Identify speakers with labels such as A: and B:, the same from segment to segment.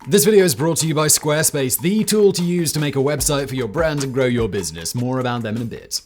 A: This video is brought to you by Squarespace, the tool to use to make a website for your brand and grow your business. More about them in a bit.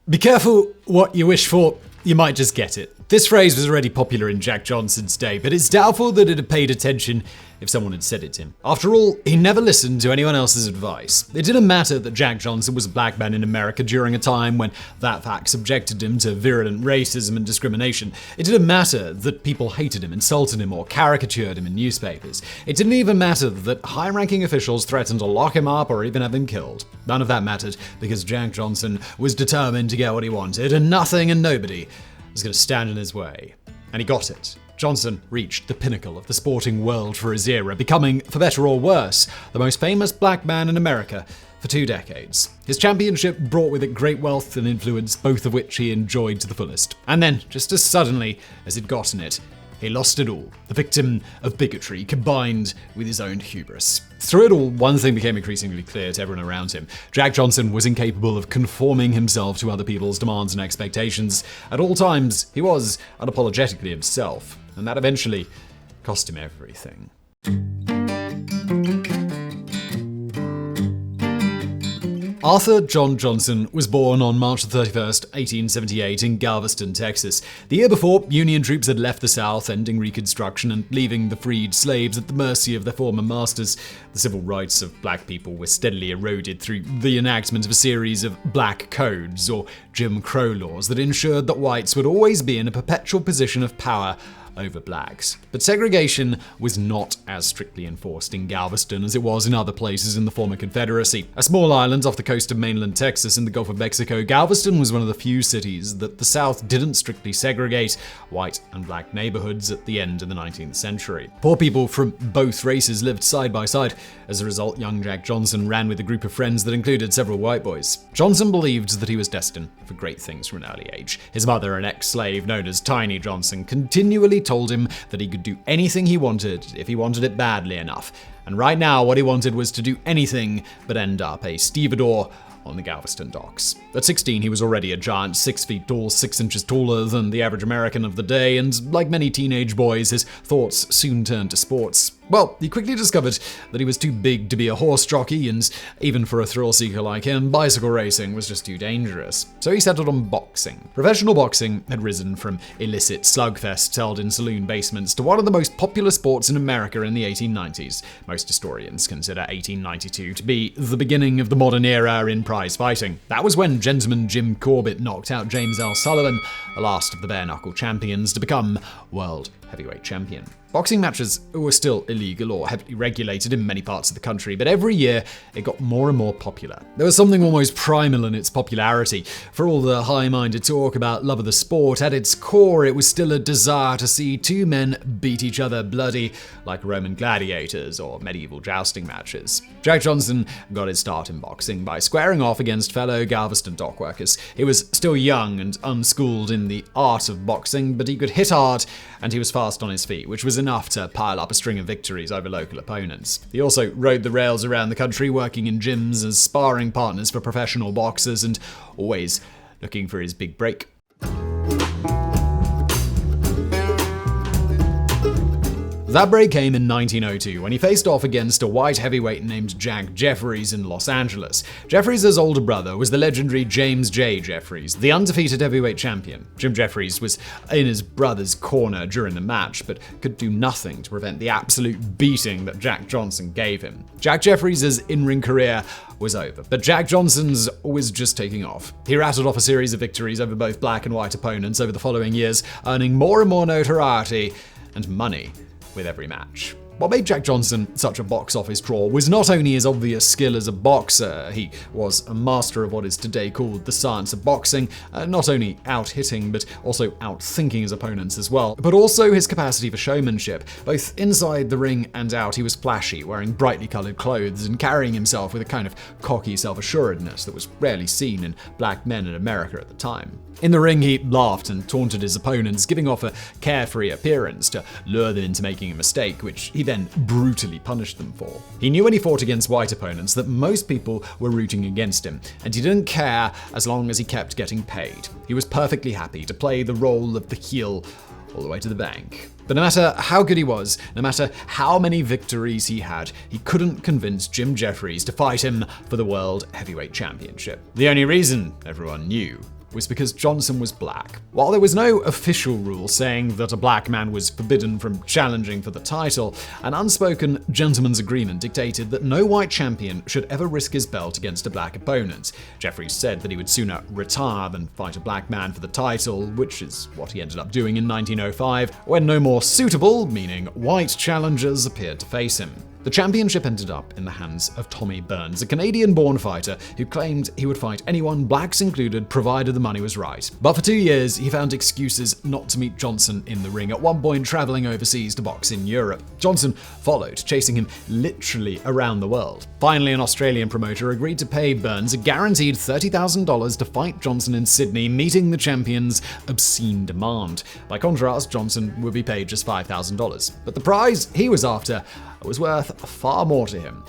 A: Be careful what you wish for, you might just get it. This phrase was already popular in Jack Johnson's day, but it's doubtful that it had paid attention if someone had said it to him. After all, he never listened to anyone else's advice. It didn't matter that Jack Johnson was a black man in America during a time when that fact subjected him to virulent racism and discrimination. It didn't matter that people hated him, insulted him, or caricatured him in newspapers. It didn't even matter that high-ranking officials threatened to lock him up or even have him killed. None of that mattered because Jack Johnson was determined to get what he wanted, and nothing and nobody was going to stand in his way. And he got it. Johnson reached the pinnacle of the sporting world for his era, becoming, for better or worse, the most famous black man in America for 2 decades. His championship brought with it great wealth and influence, both of which he enjoyed to the fullest. And then, just as suddenly as he'd gotten it, he lost it all, the victim of bigotry combined with his own hubris. Through it all, one thing became increasingly clear to everyone around him. Jack Johnson was incapable of conforming himself to other people's demands and expectations. At all times, he was unapologetically himself, and that eventually cost him everything. Arthur John Johnson was born on March 31st, 1878 in Galveston, Texas. The year before, Union troops had left the South, ending Reconstruction and leaving the freed slaves at the mercy of their former masters. The civil rights of black people were steadily eroded through the enactment of a series of black codes, or Jim Crow laws, that ensured that whites would always be in a perpetual position of power over blacks. But segregation was not as strictly enforced in Galveston as it was in other places in the former Confederacy. A small island off the coast of mainland Texas in the Gulf of Mexico, Galveston was one of the few cities that the South didn't strictly segregate white and black neighborhoods at the end of the 19th century. Poor people from both races lived side by side. As a result, young Jack Johnson ran with a group of friends that included several white boys. Johnson believed that he was destined for great things from an early age. His mother, an ex-slave known as Tiny Johnson, continually told him that he could do anything he wanted if he wanted it badly enough. And right now, what he wanted was to do anything but end up a stevedore on the Galveston docks. At 16, he was already a giant, 6 feet tall, 6 inches taller than the average American of the day, and like many teenage boys, his thoughts soon turned to sports. Well, he quickly discovered that he was too big to be a horse jockey, and even for a thrill-seeker like him, bicycle racing was just too dangerous. So he settled on boxing. Professional boxing had risen from illicit slugfests held in saloon basements to one of the most popular sports in America in the 1890s. Most historians consider 1892 to be the beginning of the modern era in prize fighting. That was when Gentleman Jim Corbett knocked out James L. Sullivan, the last of the bare-knuckle champions, to become world heavyweight champion. Boxing matches were still illegal or heavily regulated in many parts of the country, but every year it got more and more popular. There was something almost primal in its popularity. For all the high-minded talk about love of the sport, at its core it was still a desire to see two men beat each other bloody like Roman gladiators or medieval jousting matches. Jack Johnson got his start in boxing by squaring off against fellow Galveston dockworkers. He was still young and unschooled in the art of boxing, but he could hit hard and he was fast on his feet, which was enough to pile up a string of victories over local opponents. He also rode the rails around the country, working in gyms as sparring partners for professional boxers and always looking for his big break. That break came in 1902 when he faced off against a white heavyweight named Jack Jeffries in Los Angeles. Jeffries' older brother was the legendary James J. Jeffries, the undefeated heavyweight champion. Jim Jeffries was in his brother's corner during the match, but could do nothing to prevent the absolute beating that Jack Johnson gave him. Jack Jeffries' in-ring career was over, but Jack Johnson's was just taking off. He rattled off a series of victories over both black and white opponents over the following years, earning more and more notoriety and money with every match. What made Jack Johnson such a box office draw was not only his obvious skill as a boxer. He was a master of what is today called the science of boxing, not only out-hitting but also out-thinking his opponents as well, but also his capacity for showmanship. Both inside the ring and out, he was flashy, wearing brightly colored clothes and carrying himself with a kind of cocky self-assuredness that was rarely seen in black men in America at the time. In the ring, he laughed and taunted his opponents, giving off a carefree appearance to lure them into making a mistake, which he he then brutally punished them for. He knew when he fought against white opponents that most people were rooting against him, and he didn't care as long as he kept getting paid. He was perfectly happy to play the role of the heel all the way to the bank. But no matter how good he was, no matter how many victories he had, he couldn't convince Jim Jeffries to fight him for the World Heavyweight Championship. The only reason everyone knew was because Johnson was black. While there was no official rule saying that a black man was forbidden from challenging for the title, an unspoken gentleman's agreement dictated that no white champion should ever risk his belt against a black opponent. Jeffries said that he would sooner retire than fight a black man for the title, which is what he ended up doing in 1905, when no more suitable, meaning white challengers, appeared to face him. The championship ended up in the hands of Tommy Burns, a Canadian-born fighter who claimed he would fight anyone, blacks included, provided the money was right. But for 2 years, he found excuses not to meet Johnson in the ring, at one point traveling overseas to box in Europe. Johnson followed, chasing him literally around the world. Finally, an Australian promoter agreed to pay Burns a guaranteed $30,000 to fight Johnson in Sydney, meeting the champion's obscene demand. By contrast, Johnson would be paid just $5,000. But the prize he was after was worth far more to him: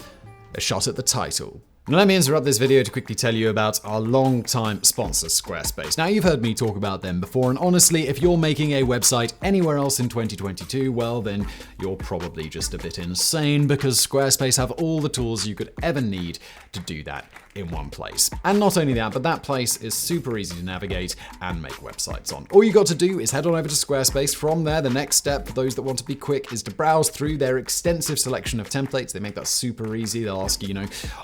A: a shot at the title. Now let me interrupt this video to quickly tell you about our long-time sponsor, Squarespace. Now, you've heard me talk about them before, and honestly, if you're making a website anywhere else in 2022, well then, you're probably just a bit insane, because Squarespace have all the tools you could ever need to do that in one place. And not only that, but that place is super easy to navigate and make websites on. All you got to do is head on over to Squarespace. From there, the next step for those that want to be quick is to browse through their extensive selection of templates. They make that super easy. They'll ask you,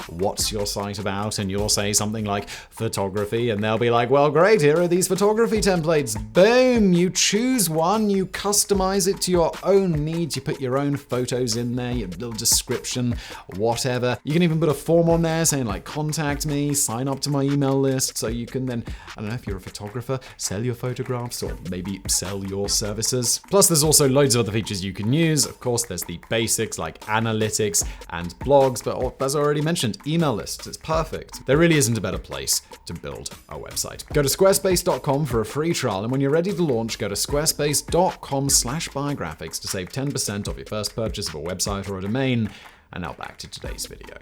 A: what's your site about? And you'll say something like photography, and they'll be like, well, great, here are these photography templates. Boom, you choose one, you customize it to your own needs, you put your own photos in there, your little description, whatever. You can even put a form on there saying like, contact me, sign up to my email list, so you can then, I don't know, if you're a photographer, sell your photographs or maybe sell your services. Plus, there's also loads of other features you can use. Of course, there's the basics like analytics and blogs, but as I already mentioned, email lists. It's perfect. There really isn't a better place to build a website. Go to squarespace.com for a free trial, and when you're ready to launch, go to squarespace.com/biographics to save 10% off your first purchase of a website or a domain. And now back to today's video.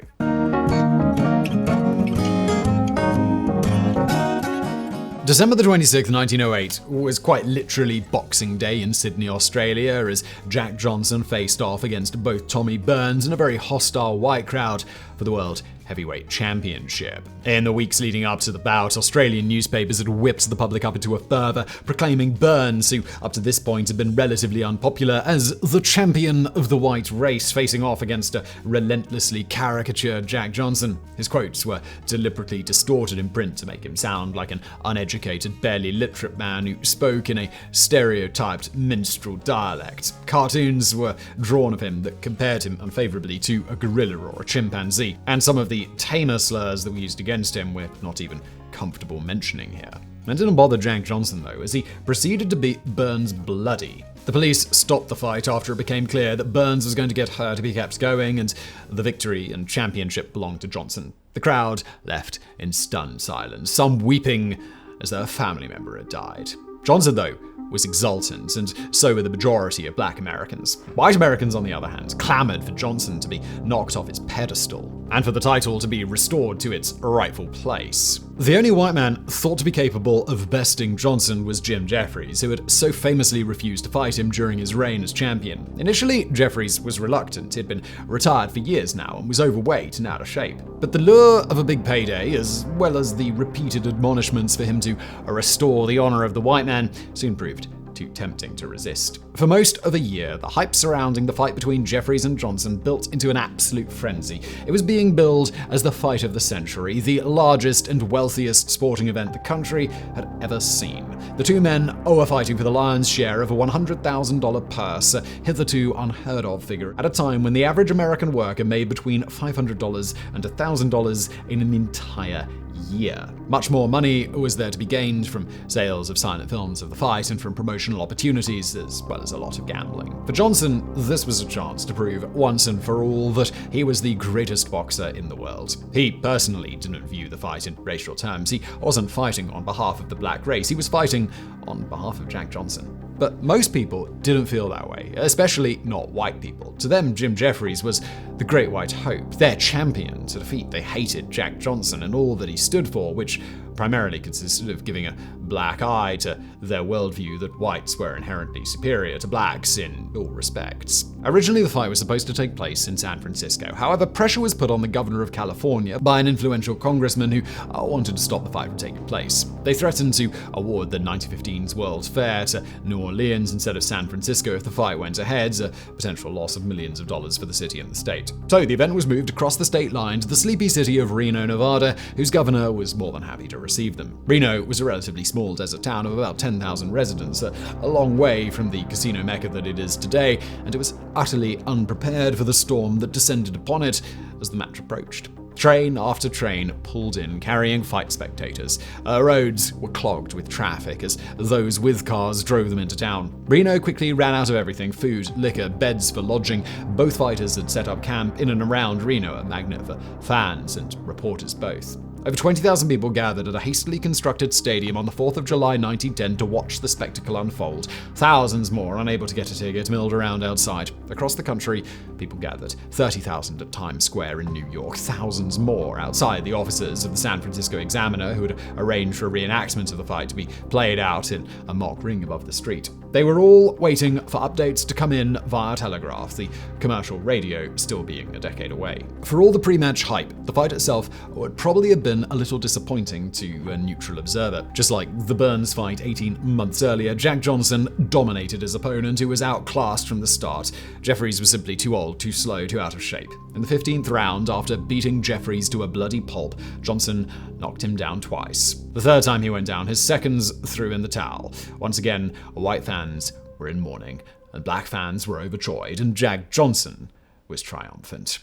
A: December the 26th, 1908 was quite literally Boxing Day in Sydney, Australia, as Jack Johnson faced off against both Tommy Burns and a very hostile white crowd for the World Heavyweight Championship. In the weeks leading up to the bout, Australian newspapers had whipped the public up into a fervor, proclaiming Burns, who up to this point had been relatively unpopular, as the champion of the white race, facing off against a relentlessly caricatured Jack Johnson. His quotes were deliberately distorted in print to make him sound like an uneducated, barely literate man who spoke in a stereotyped minstrel dialect. Cartoons were drawn of him that compared him unfavorably to a gorilla or a chimpanzee, and some of the tamer slurs that were used against him we're not even comfortable mentioning here. That didn't bother Jack Johnson, though, as he proceeded to beat Burns bloody. The police stopped the fight after it became clear that Burns was going to get hurt if he kept going, and the victory and championship belonged to Johnson. The crowd left in stunned silence, some weeping as though a family member had died. Johnson, though, was exultant, and so were the majority of black Americans. White Americans, on the other hand, clamored for Johnson to be knocked off its pedestal, and for the title to be restored to its rightful place. The only white man thought to be capable of besting Johnson was Jim Jeffries, who had so famously refused to fight him during his reign as champion. Initially, Jeffries was reluctant. He'd been retired for years now and was overweight and out of shape. But the lure of a big payday, as well as the repeated admonishments for him to restore the honor of the white man, soon proved too tempting to resist. For most of a year, the hype surrounding the fight between Jeffries and Johnson built into an absolute frenzy. It was being billed as the fight of the century, the largest and wealthiest sporting event the country had ever seen. The two men were fighting for the lion's share of a $100,000 purse, a hitherto unheard of figure, at a time when the average American worker made between $500 and $1,000 in an entire year. Much more money was there to be gained from sales of silent films of the fight and from promotional opportunities, as well as a lot of gambling. For Johnson, this was a chance to prove once and for all that he was the greatest boxer in the world. He personally didn't view the fight in racial terms. He wasn't fighting on behalf of the black race. He was fighting on behalf of Jack Johnson. But most people didn't feel that way, especially not white people. To them, Jim Jeffries was the Great White Hope, their champion to defeat. They hated Jack Johnson and all that he stood for, which primarily consisted of giving a black eye to their worldview that whites were inherently superior to blacks in all respects. Originally, the fight was supposed to take place in San Francisco. However, pressure was put on the governor of California by an influential congressman who wanted to stop the fight from taking place. They threatened to award the 1915's World's Fair to New Orleans instead of San Francisco if the fight went ahead, a potential loss of millions of dollars for the city and the state. So the event was moved across the state line to the sleepy city of Reno, Nevada, whose governor was more than happy to receive them. Reno was a relatively small desert town of about 10,000 residents, a long way from the casino mecca that it is today, and it was utterly unprepared for the storm that descended upon it as the match approached. Train after train pulled in, carrying fight spectators. Roads were clogged with traffic as those with cars drove them into town. Reno quickly ran out of everything: food, liquor, beds for lodging. Both fighters had set up camp in and around Reno, a magnet for fans and reporters both. Over 20,000 people gathered at a hastily constructed stadium on the 4th of July 1910 to watch the spectacle unfold. Thousands more, unable to get a ticket, milled around outside. Across the country, people gathered. 30,000 at Times Square in New York, thousands more outside the offices of the San Francisco Examiner, who had arranged for a reenactment of the fight to be played out in a mock ring above the street. They were all waiting for updates to come in via telegraph, the commercial radio still being a decade away. For all the pre-match hype, the fight itself would probably have been a little disappointing to a neutral observer. Just like the Burns fight 18 months earlier, Jack Johnson dominated his opponent, who was outclassed from the start. Jeffries was simply too old, too slow, too out of shape. In the 15th round, after beating Jeffries to a bloody pulp, Johnson knocked him down twice. The third time he went down, his seconds threw in the towel. Once again, white fans were in mourning, and black fans were overjoyed, and Jack Johnson was triumphant.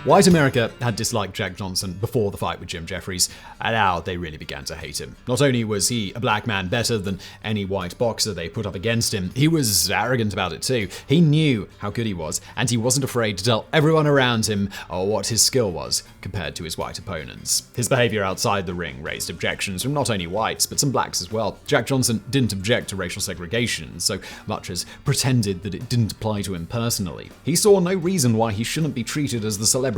A: White America had disliked Jack Johnson before the fight with Jim Jeffries, and now they really began to hate him. Not only was he a black man better than any white boxer they put up against him, he was arrogant about it too. He knew how good he was, and he wasn't afraid to tell everyone around him what his skill was compared to his white opponents. His behavior outside the ring raised objections from not only whites, but some blacks as well. Jack Johnson didn't object to racial segregation so much as pretended that it didn't apply to him personally. He saw no reason why he shouldn't be treated as the celebrity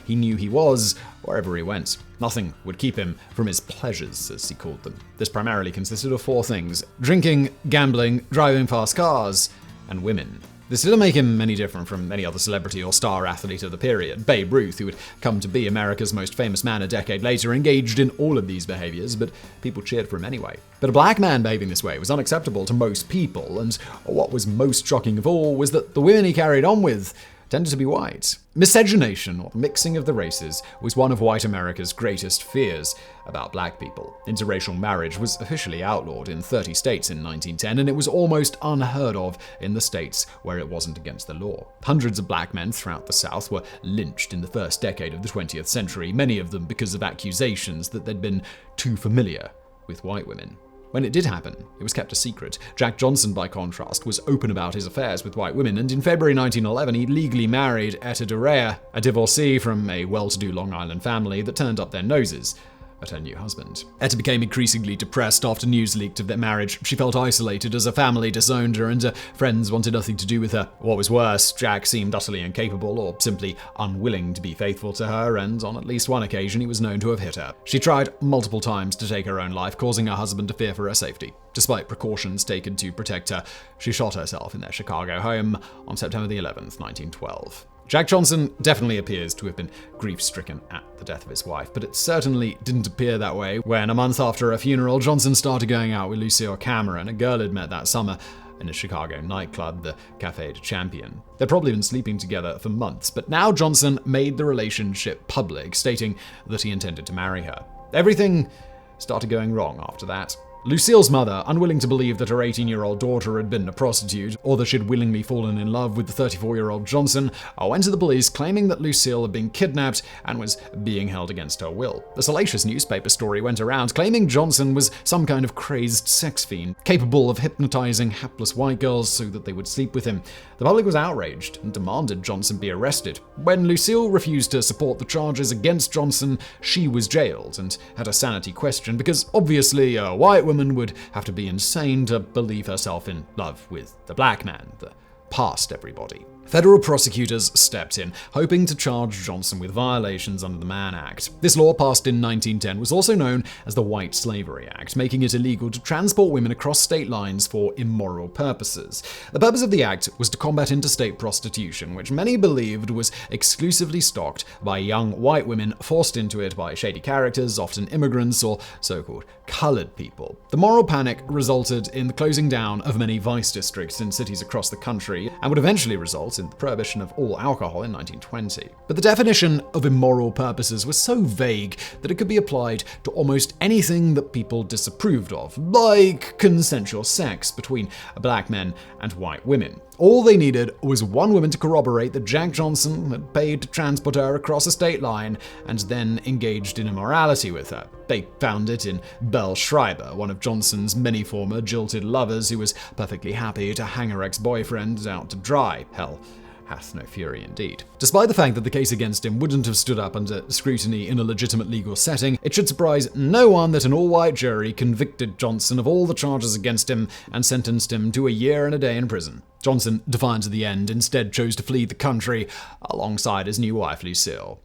A: he knew he was wherever he went. Nothing would keep him from his pleasures, as he called them. This primarily consisted of 4 things: drinking, gambling, driving fast cars, and women. This didn't make him any different from any other celebrity or star athlete of the period. Babe Ruth, who would come to be America's most famous man a decade later, engaged in all of these behaviors, but people cheered for him anyway. But a black man behaving this way was unacceptable to most people, and what was most shocking of all was that the women he carried on with tended to be white. Miscegenation, or mixing of the races, was one of white America's greatest fears about black people. Interracial marriage was officially outlawed in 30 states in 1910, and it was almost unheard of in the states where it wasn't against the law. Hundreds of black men throughout the South were lynched in the first decade of the 20th century, many of them because of accusations that they'd been too familiar with white women. When it did happen, it was kept a secret. Jack Johnson, by contrast, was open about his affairs with white women, and in February 1911, he legally married Etta Dorea, a divorcee from a well-to-do Long Island family that turned up their noses at her new husband. Etta became increasingly depressed after news leaked of their marriage. She felt isolated as her family disowned her and her friends wanted nothing to do with her. What was worse, Jack seemed utterly incapable or simply unwilling to be faithful to her, and on at least one occasion he was known to have hit her. She tried multiple times to take her own life, causing her husband to fear for her safety. Despite precautions taken to protect her, she shot herself in their Chicago home on September the 11th, 1912. Jack Johnson definitely appears to have been grief-stricken at the death of his wife, but it certainly didn't appear that way when, a month after her funeral, Johnson started going out with Lucille Cameron, a girl he'd met that summer in a Chicago nightclub, the Café de Champion. They'd probably been sleeping together for months, but now Johnson made the relationship public, stating that he intended to marry her. Everything started going wrong after that. Lucille's mother, unwilling to believe that her 18-year-old daughter had been a prostitute, or that she'd willingly fallen in love with the 34-year-old Johnson, went to the police claiming that Lucille had been kidnapped and was being held against her will. A salacious newspaper story went around claiming Johnson was some kind of crazed sex fiend, capable of hypnotizing hapless white girls so that they would sleep with him. The public was outraged and demanded Johnson be arrested. When Lucille refused to support the charges against Johnson, she was jailed and had her sanity questioned because obviously a white woman would have to be insane to believe herself in love with the black man, the past everybody. Federal prosecutors stepped in, hoping to charge Johnson with violations under the Mann Act. This law, passed in 1910, was also known as the White Slavery Act, making it illegal to transport women across state lines for immoral purposes. The purpose of the act was to combat interstate prostitution, which many believed was exclusively stocked by young white women forced into it by shady characters, often immigrants or so-called colored people. The moral panic resulted in the closing down of many vice districts in cities across the country and would eventually result in the prohibition of all alcohol in 1920. But the definition of immoral purposes was so vague that it could be applied to almost anything that people disapproved of, like consensual sex between black men and white women. All they needed was one woman to corroborate that Jack Johnson had paid to transport her across a state line and then engaged in immorality with her. They found it in Belle Schreiber, one of Johnson's many former jilted lovers who was perfectly happy to hang her ex-boyfriend out to dry. Hell hath no fury indeed. Despite the fact that the case against him wouldn't have stood up under scrutiny in a legitimate legal setting, it should surprise no one that an all-white jury convicted Johnson of all the charges against him and sentenced him to a year and a day in prison. Johnson, defiant to the end, instead chose to flee the country alongside his new wife, Lucille.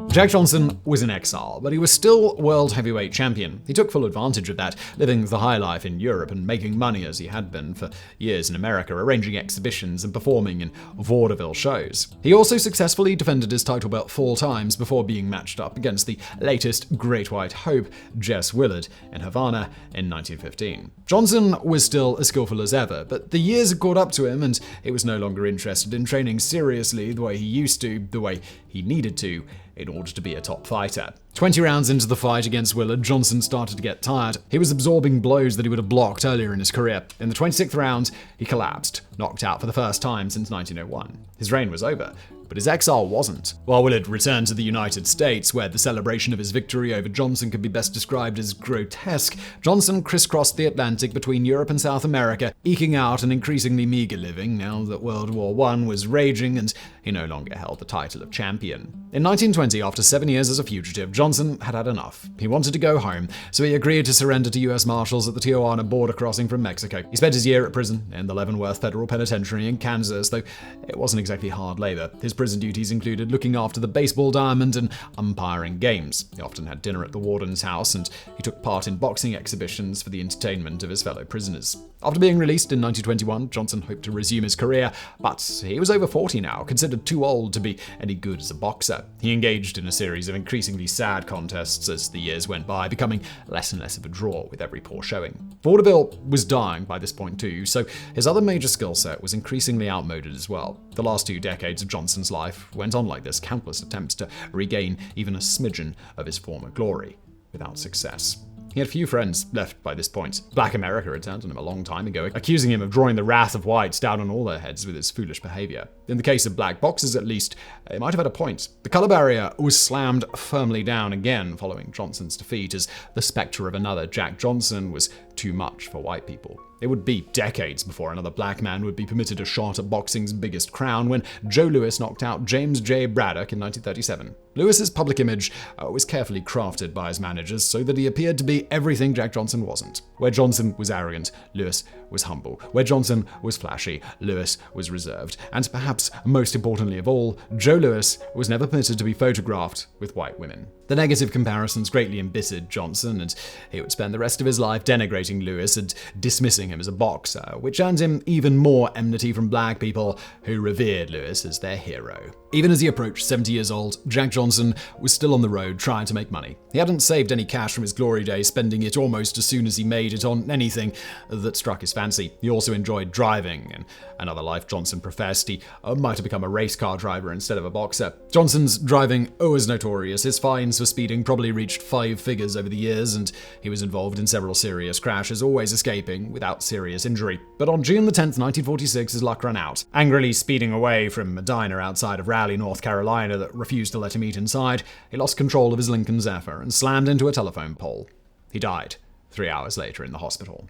A: Jack Johnson was in exile, but he was still world heavyweight champion. He took full advantage of that, living the high life in Europe and making money as he had been for years in America, arranging exhibitions and performing in vaudeville shows. He also successfully defended his title belt 4 times before being matched up against the latest Great White Hope, Jess Willard, in Havana in 1915. Johnson was still as skillful as ever, but the years had caught up to him and he was no longer interested in training seriously the way he used to, the way he needed to, in order to be a top fighter. 20 rounds into the fight against Willard, Johnson started to get tired. He was absorbing blows that he would have blocked earlier in his career. In the 26th round, he collapsed, knocked out for the first time since 1901. His reign was over, but his exile wasn't. While Willard returned to the United States, where the celebration of his victory over Johnson could be best described as grotesque, Johnson crisscrossed the Atlantic between Europe and South America, eking out an increasingly meager living now that World War I was raging and he no longer held the title of champion. In 1920, after 7 years as a fugitive, Johnson had had enough. He wanted to go home, so he agreed to surrender to U.S. Marshals at the Tijuana border crossing from Mexico. He spent his year at prison in the Leavenworth Federal Penitentiary in Kansas, though it wasn't exactly hard labor. His prison duties included looking after the baseball diamond and umpiring games. He often had dinner at the warden's house, and he took part in boxing exhibitions for the entertainment of his fellow prisoners. After being released in 1921, Johnson hoped to resume his career, but he was over 40 now, considered too old to be any good as a boxer. He engaged in a series of increasingly sad contests as the years went by, becoming less and less of a draw with every poor showing. Vaudeville was dying by this point too, so his other major skill set was increasingly outmoded as well. The last 2 decades of Johnson's life went on like this, countless attempts to regain even a smidgen of his former glory, without success. He had few friends left by this point. Black America had turned on him a long time ago, accusing him of drawing the wrath of whites down on all their heads with his foolish behavior. In the case of black boxers, at least, it might have had a point. The color barrier was slammed firmly down again following Johnson's defeat, as the specter of another Jack Johnson was too much for white people. It would be decades before another black man would be permitted a shot at boxing's biggest crown when Joe Louis knocked out James J. Braddock in 1937. Louis's public image was carefully crafted by his managers so that he appeared to be everything Jack Johnson wasn't. Where Johnson was arrogant, Louis was humble. Where Johnson was flashy, Louis was reserved. And perhaps most importantly of all, Joe Louis was never permitted to be photographed with white women. The negative comparisons greatly embittered Johnson, and he would spend the rest of his life denigrating celebrating Lewis and dismissing him as a boxer, which earned him even more enmity from black people who revered Lewis as their hero. Even as he approached 70 years old, Jack Johnson was still on the road trying to make money. He hadn't saved any cash from his glory days, spending it almost as soon as he made it on anything that struck his fancy. He also enjoyed driving, and another life Johnson professed he might have become a race car driver instead of a boxer. Johnson's driving was notorious. His fines for speeding probably reached 5 figures over the years, and he was involved in several serious crashes, always escaping without serious injury. But on June 10th, 1946, his luck ran out. Angrily speeding away from a diner outside of Raleigh, North Carolina that refused to let him eat inside, he lost control of his Lincoln Zephyr and slammed into a telephone pole. He died 3 hours later in the hospital.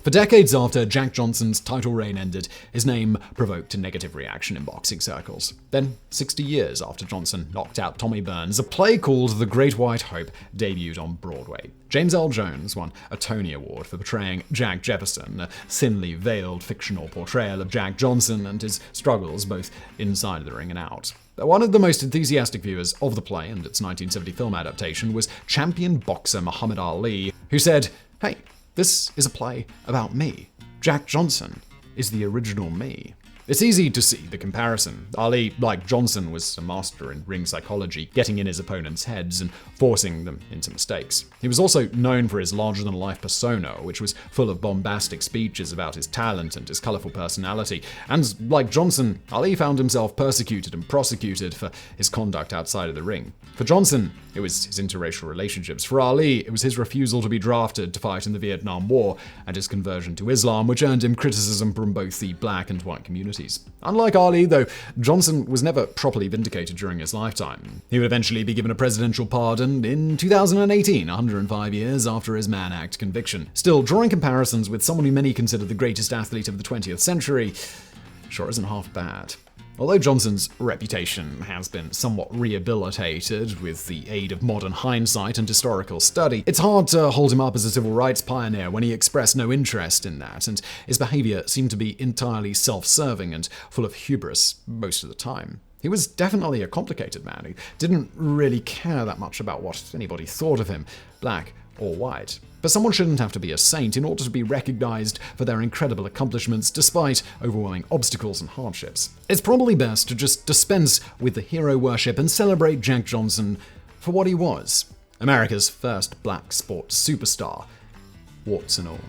A: For decades after Jack Johnson's title reign ended, his name provoked a negative reaction in boxing circles. Then, 60 years after Johnson knocked out Tommy Burns, a play called The Great White Hope debuted on Broadway. James Earl Jones won a Tony Award for portraying Jack Jefferson, a thinly veiled fictional portrayal of Jack Johnson and his struggles both inside the ring and out. One of the most enthusiastic viewers of the play and its 1970 film adaptation was champion boxer Muhammad Ali, who said, "Hey, this is a play about me. Jack Johnson is the original me." It's easy to see the comparison. Ali, like Johnson, was a master in ring psychology, getting in his opponents' heads and forcing them into mistakes. He was also known for his larger-than-life persona, which was full of bombastic speeches about his talent and his colorful personality. And like Johnson, Ali found himself persecuted and prosecuted for his conduct outside of the ring. For Johnson, it was his interracial relationships. For Ali, it was his refusal to be drafted to fight in the Vietnam War and his conversion to Islam, which earned him criticism from both the black and white communities. Unlike Ali, though, Johnson was never properly vindicated during his lifetime. He would eventually be given a presidential pardon in 2018, 105 years after his Mann Act conviction. Still, drawing comparisons with someone who many consider the greatest athlete of the 20th century sure isn't half bad. Although Johnson's reputation has been somewhat rehabilitated with the aid of modern hindsight and historical study, it's hard to hold him up as a civil rights pioneer when he expressed no interest in that, and his behavior seemed to be entirely self-serving and full of hubris most of the time. He was definitely a complicated man who didn't really care that much about what anybody thought of him, black or white. But someone shouldn't have to be a saint in order to be recognized for their incredible accomplishments despite overwhelming obstacles and hardships. It's probably best to just dispense with the hero worship and celebrate Jack Johnson for what he was: America's first black sports superstar, warts and all.